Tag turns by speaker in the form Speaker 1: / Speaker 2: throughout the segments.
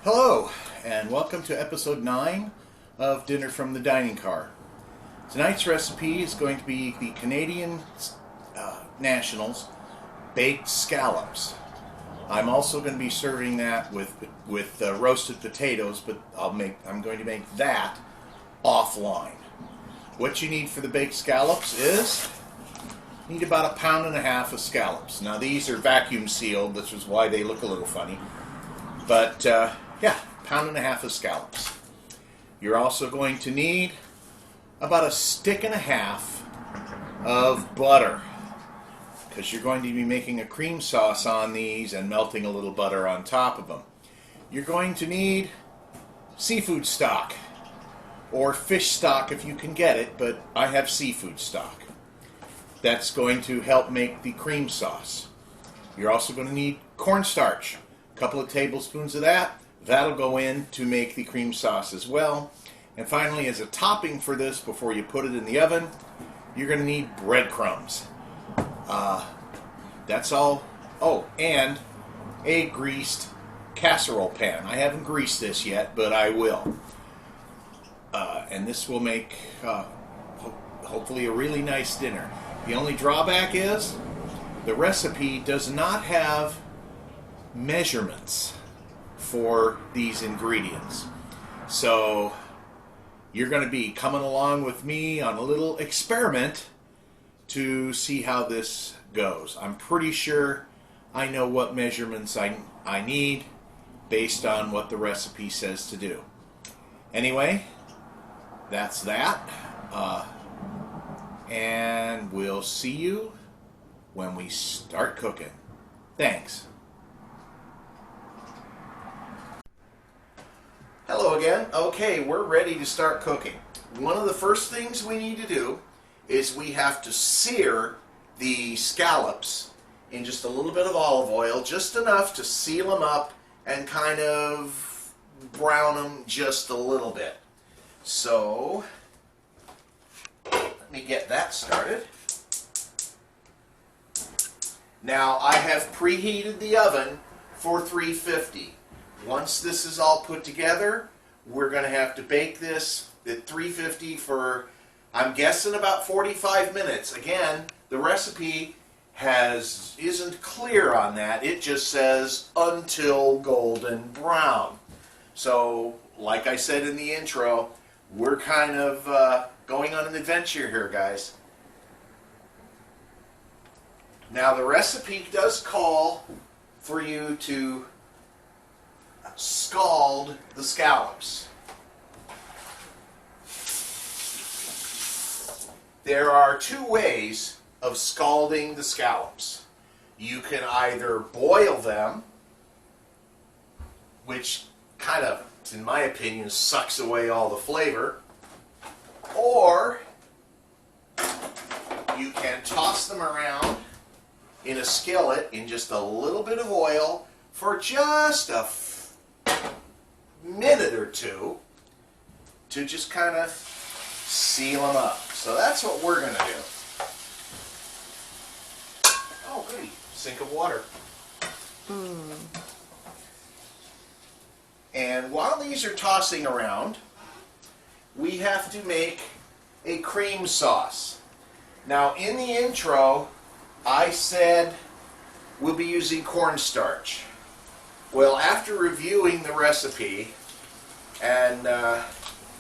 Speaker 1: Hello, and welcome to episode 9 of Dinner from the Dining Car. Tonight's recipe is going to be the Canadian Nationals baked scallops. I'm also going to be serving that with roasted potatoes, but I'm going to make that offline. What you need for the baked scallops is you need about 1.5 pounds of scallops. Now these are vacuum sealed, which is why they look a little funny. But yeah, 1.5 pounds of scallops. You're also going to need about 1.5 sticks of butter, because you're going to be making a cream sauce on these and melting a little butter on top of them. You're going to need seafood stock, or fish stock if you can get it, but I have seafood stock. That's going to help make the cream sauce. You're also going to need cornstarch. Couple of tablespoons of that. That'll go in to make the cream sauce as well. And finally, as a topping for this, before you put it in the oven, you're going to need breadcrumbs. That's all. Oh, and a greased casserole pan. I haven't greased this yet, but I will. And this will make, hopefully, a really nice dinner. The only drawback is the recipe does not have measurements for these ingredients. So you're going to be coming along with me on a little experiment to see how this goes. I'm pretty sure I know what measurements I need based on what the recipe says to do. Anyway, that's that. And we'll see you when we start cooking. Thanks. Hello again. Okay, we're ready to start cooking. One of the first things we need to do is we have to sear the scallops in just a little bit of olive oil, just enough to seal them up and kind of brown them just a little bit. So, let me get that started. Now, I have preheated the oven for 350. Once this is all put together, we're going to have to bake this at 350 for, I'm guessing, about 45 minutes. Again, the recipe isn't clear on that. It just says until golden brown. So, like I said in the intro, we're kind of going on an adventure here, guys. Now, the recipe does call for you to scald the scallops. There are 2 ways of scalding the scallops. You can either boil them, which kind of, in my opinion, sucks away all the flavor, or you can toss them around in a skillet in just a little bit of oil for just a minute or two to just kind of seal them up. So that's what we're going to do. Oh, goody. Sink of water. And while these are tossing around, we have to make a cream sauce. Now, in the intro, I said we'll be using cornstarch. Well, after reviewing the recipe and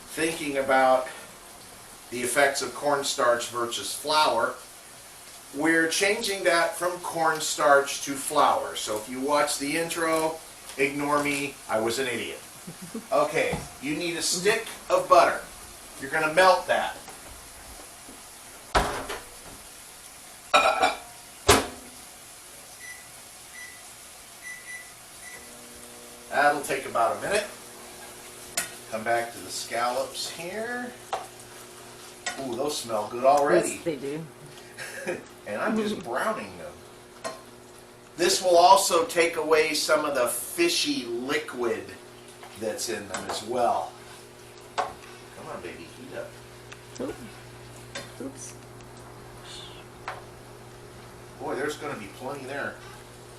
Speaker 1: thinking about the effects of cornstarch versus flour, we're changing that from cornstarch to flour. So if you watch the intro, ignore me, I was an idiot. Okay, you need a stick of butter. You're going to melt that. That'll take about a minute. Come back to the scallops here. Ooh, those smell good already.
Speaker 2: Yes, they do.
Speaker 1: And I'm just browning them. This will also take away some of the fishy liquid that's in them as well. Come on, baby, heat up.
Speaker 2: Oops.
Speaker 1: Boy, there's going to be plenty there.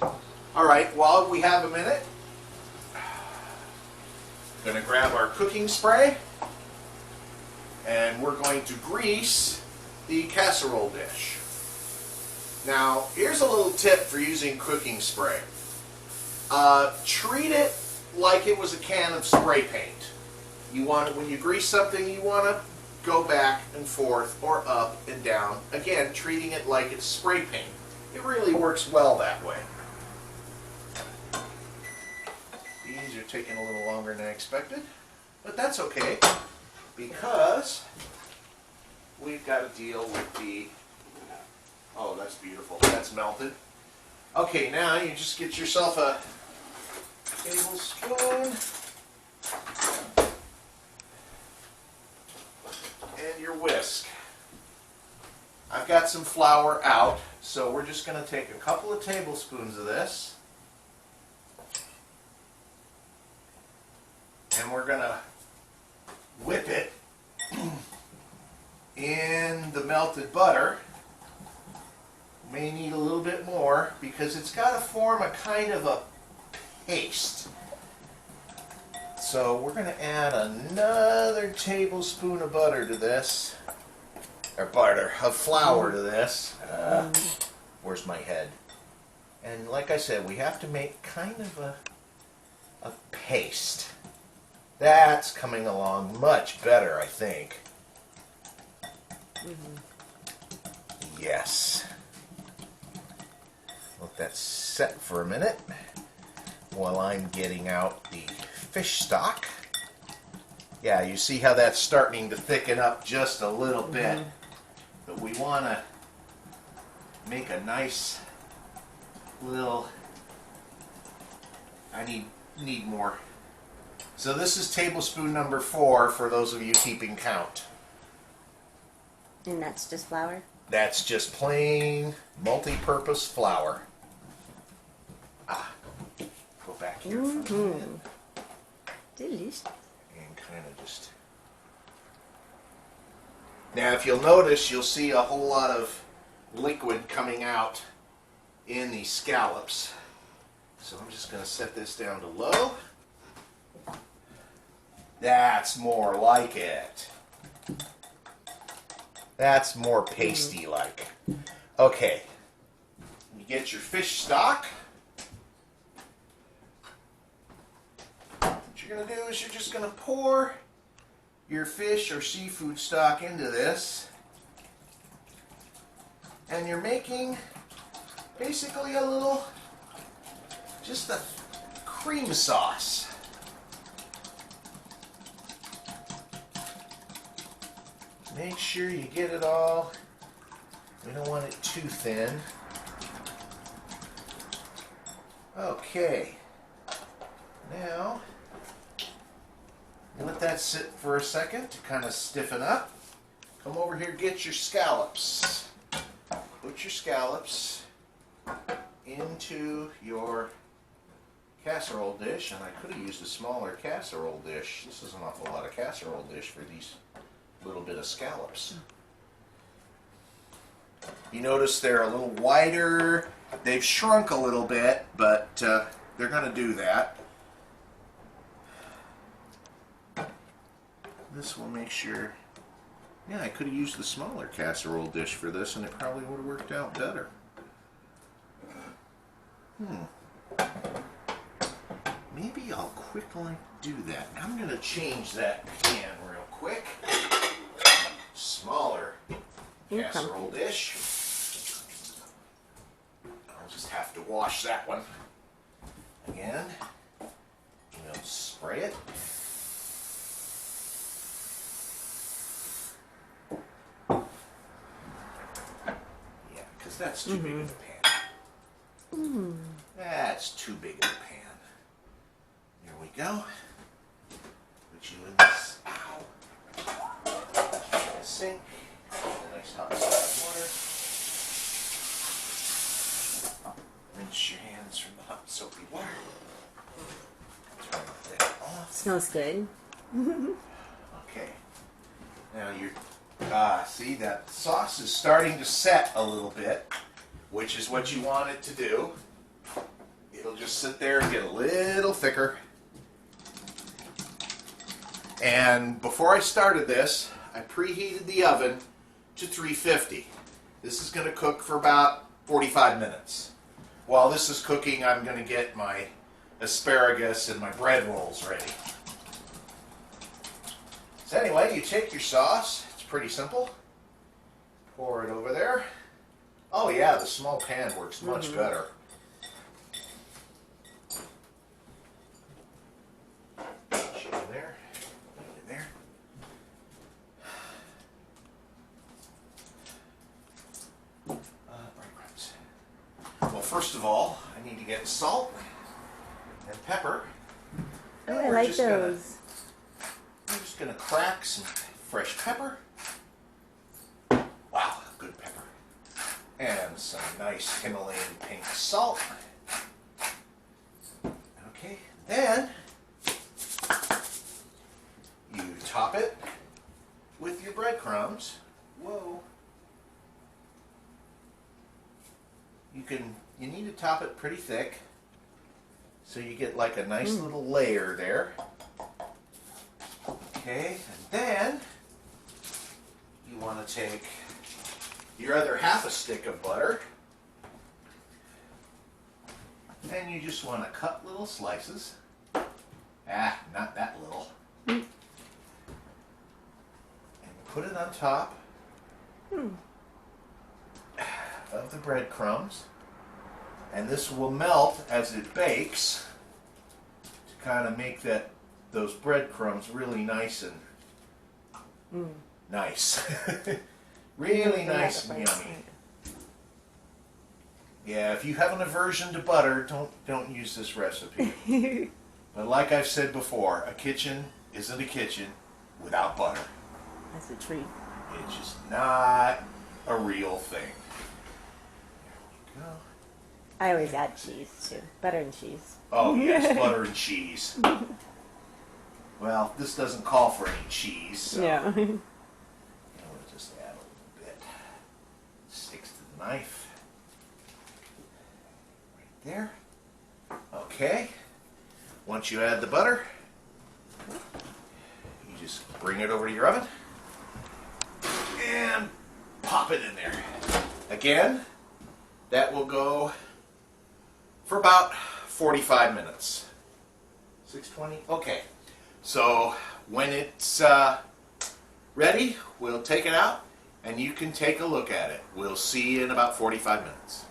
Speaker 1: All right, while we have a minute, Going to grab our cooking spray, and we're going to grease the casserole dish. Now, here's a little tip for using cooking spray. Treat it like it was a can of spray paint. You want it, when you grease something, you want to go back and forth or up and down. Again, treating it like it's spray paint. It really works well that way. These are taking a little longer than I expected, but that's okay because we've got to deal with the, oh, that's beautiful, that's melted. Okay, now you just get yourself a tablespoon and your whisk. I've got some flour out, so we're just going to take a couple of tablespoons of this, and we're going to whip it in the melted butter. May need a little bit more because it's got to form a kind of a paste. So we're going to add another tablespoon of butter to this, or flour to this. Where's my head? And like I said, we have to make kind of a paste. That's coming along much better, I think. Yes. Let that set for a minute while I'm getting out the fish stock. Yeah, you see how that's starting to thicken up just a little bit. But we want to make a nice little, I need more. So this is tablespoon number 4 for those of you keeping count.
Speaker 2: And that's just flour?
Speaker 1: That's just plain multi-purpose flour. Go back here for a minute.
Speaker 2: Delicious.
Speaker 1: And kind of just... Now if you'll notice, you'll see a whole lot of liquid coming out in these scallops. So I'm just going to set this down to low. That's more like it. That's more pasty-like. Okay. You get your fish stock. What you're going to do is you're just going to pour your fish or seafood stock into this. And you're making basically a little, just a cream sauce. Make sure you get it all. We don't want it too thin. Okay. Now, let that sit for a second to kind of stiffen up. Come over here, get your scallops. Put your scallops into your casserole dish, and I could have used a smaller casserole dish. This is an awful lot of casserole dish for these little bit of scallops. You notice they're a little wider. They've shrunk a little bit, but they're going to do that. This will make sure. Yeah, I could have used the smaller casserole dish for this, and it probably would have worked out better. Maybe I'll quickly do that. I'm going to change that pan real quick. Smaller casserole dish. I'll just have to wash that one again. We'll spray it. Yeah, because that's too big of a pan. That's too big of a pan. Here we go. Put you in this. Sink. A nice hot salt water. Rinse your hands from the hot soapy water. Turn that off.
Speaker 2: Smells good.
Speaker 1: Okay. Now you're, see that sauce is starting to set a little bit, which is what you want it to do. It'll just sit there and get a little thicker. And before I started this, I preheated the oven to 350. This is going to cook for about 45 minutes. While this is cooking, I'm going to get my asparagus and my bread rolls ready. So anyway, you take your sauce. It's pretty simple. Pour it over there. Oh yeah, the small pan works much better. Push it in there. Put it in there. Breadcrumbs. Well, first of all, I need to get salt and pepper.
Speaker 2: Oh,
Speaker 1: And
Speaker 2: I
Speaker 1: we're
Speaker 2: like
Speaker 1: just
Speaker 2: those.
Speaker 1: I'm just going to crack some fresh pepper. Wow, good pepper. And some nice Himalayan pink salt. Okay, then you top it with your breadcrumbs. Whoa. You need to top it pretty thick so you get like a nice little layer there. Okay, and then you want to take your other half a stick of butter and you just want to cut little slices. Not that little. And put it on top of the breadcrumbs. And this will melt as it bakes to kind of make those breadcrumbs really nice and nice. Really nice and yummy. Yeah, if you have an aversion to butter, don't use this recipe. But like I've said before, a kitchen isn't a kitchen without butter.
Speaker 2: That's a treat.
Speaker 1: It's just not a real thing. There we go.
Speaker 2: I always add cheese too. Butter and cheese.
Speaker 1: Oh yes, butter and cheese. Well, this doesn't call for any cheese, so
Speaker 2: Yeah.
Speaker 1: I'm going to just add a little bit. Sticks to the knife. Right there. Okay. Once you add the butter, you just bring it over to your oven and pop it in there. Again, that will go for about 45 minutes. 620? Okay. So when it's ready, we'll take it out and you can take a look at it. We'll see you in about 45 minutes.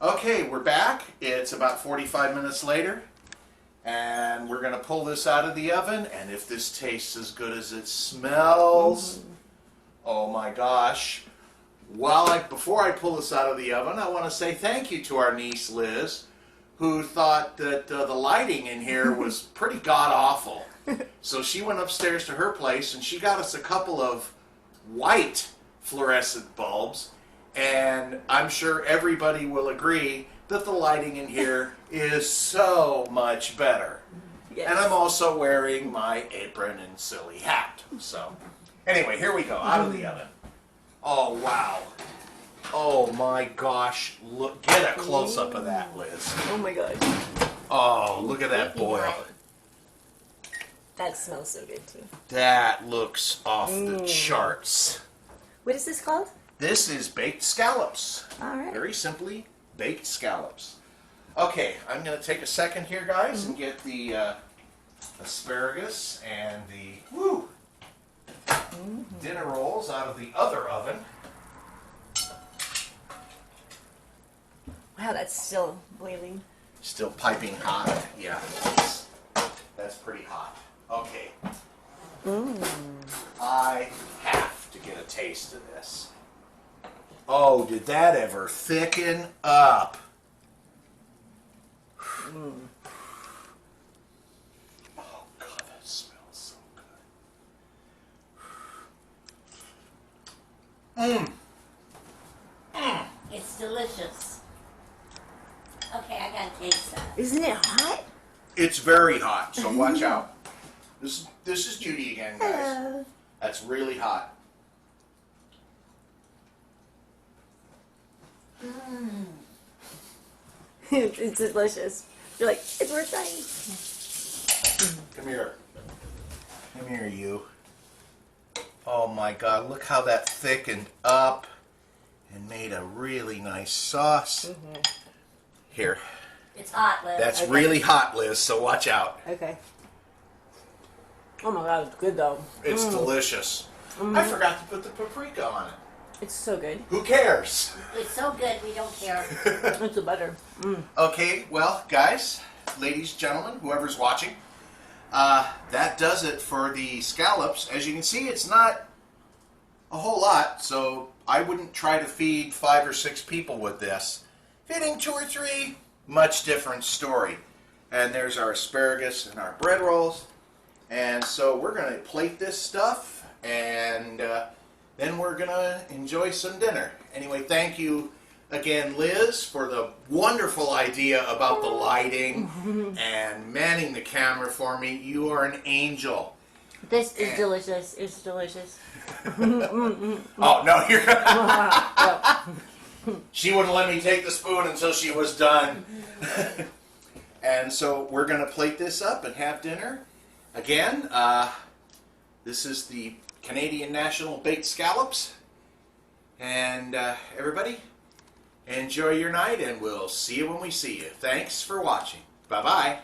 Speaker 1: Okay, we're back. It's about 45 minutes later. And we're going to pull this out of the oven. And if this tastes as good as it smells, oh my gosh. Before I pull this out of the oven, I want to say thank you to our niece Liz, who thought that the lighting in here was pretty god-awful. So she went upstairs to her place and she got us a couple of white fluorescent bulbs. And I'm sure everybody will agree that the lighting in here is so much better. Yes. And I'm also wearing my apron and silly hat. So anyway, here we go, out of the oven. Oh, wow. Oh, my gosh. Look, get a close-up of that, Liz.
Speaker 2: Oh, my God.
Speaker 1: Oh, look at that boil.
Speaker 2: That smells so good, too.
Speaker 1: That looks off the charts.
Speaker 2: What is this called?
Speaker 1: This is baked scallops.
Speaker 2: All right.
Speaker 1: Very simply, baked scallops. Okay, I'm going to take a second here, guys, and get the asparagus and the dinner rolls out of the other oven.
Speaker 2: Wow, that's still boiling.
Speaker 1: Still piping hot. Yeah, that's pretty hot. Okay. I have to get a taste of this. Oh, did that ever thicken up? Oh, God, that smells so good.
Speaker 3: It's delicious. Okay, I gotta taste that.
Speaker 2: Isn't it hot?
Speaker 1: It's very hot, so watch out. This is Judy again, guys.
Speaker 2: Hello.
Speaker 1: That's really hot.
Speaker 2: It's delicious. You're like, it's worth trying.
Speaker 1: Come here. Come here, you. Oh my God, look how that thickened up and made a really nice sauce. Here.
Speaker 3: It's hot, Liz.
Speaker 1: That's
Speaker 2: Okay.
Speaker 1: really hot, Liz, so watch out.
Speaker 2: Okay. Oh my God, it's good though.
Speaker 1: It's delicious. I forgot to put the paprika on it.
Speaker 2: It's so good.
Speaker 1: Who cares?
Speaker 3: It's so good, we don't care.
Speaker 2: It's the butter.
Speaker 1: Okay, well, guys, ladies, gentlemen, whoever's watching, that does it for the scallops. As you can see, it's not a whole lot, so I wouldn't try to feed 5 or 6 people with this. Feeding 2 or 3, much different story. And there's our asparagus and our bread rolls. And so we're going to plate this stuff, and then we're going to enjoy some dinner. Anyway, thank you again, Liz, for the wonderful idea about the lighting and manning the camera for me. You are an angel.
Speaker 2: This is delicious. It's delicious.
Speaker 1: Oh, no, you're She wouldn't let me take the spoon until she was done. And so we're going to plate this up and have dinner. Again, this is the Canadian National Baked Scallops. And everybody, enjoy your night, and we'll see you when we see you. Thanks for watching. Bye-bye.